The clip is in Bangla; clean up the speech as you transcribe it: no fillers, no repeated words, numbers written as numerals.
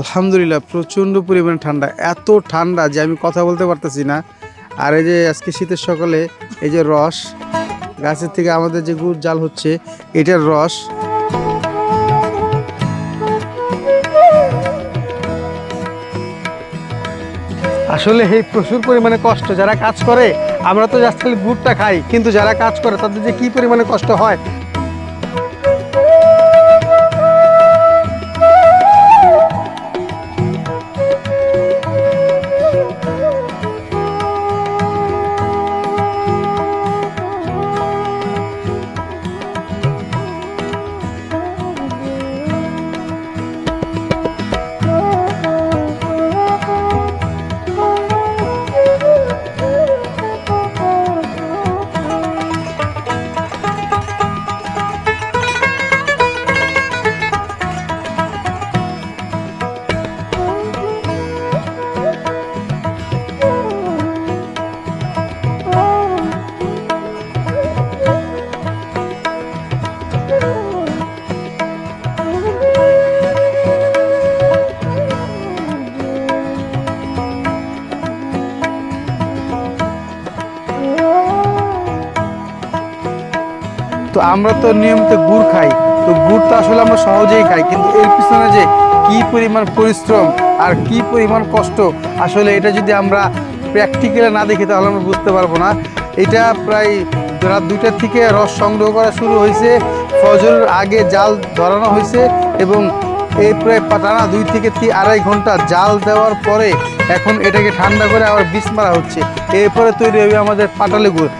আলহামদুলিল্লাহ প্রচণ্ড পরিমাণে ঠান্ডা, এত ঠান্ডা যে আমি কথা বলতে পারতেছি না। আর এই যে আজকে শীতের সকালে এই যে রস গাছের থেকে আমাদের যে গুড় জাল হচ্ছে, এটার রস। আসলে এই প্রচুর পরিমাণে কষ্ট যারা কাজ করে। আমরা তো জাস্ট খালি গুড়টা খাই, কিন্তু যারা কাজ করে তাদের যে কি পরিমাণে কষ্ট হয়। তো আমরা তো নিয়মিত গুড় খাই, তো গুড় তো আসলে আমরা সহজেই খাই, কিন্তু এর পিছনে যে কি পরিমাণ পরিশ্রম আর কি পরিমাণ কষ্ট, আসলে এটা যদি আমরা প্র্যাকটিক্যালে না দেখি তাহলে আমরা বুঝতে পারবো না। এটা প্রায় রাত 2টা থেকে রস সংগ্রহ করা শুরু হয়েছে, ফজরের আগে জাল ধরানো হয়েছে এবং এই প্রায় টানা 2 থেকে 2.5 ঘন্টা জাল দেওয়ার পরে এখন এটাকে ঠান্ডা করে আবার বীজ মারা হচ্ছে। এরপরে তৈরি হবে আমাদের পাটালি গুড়।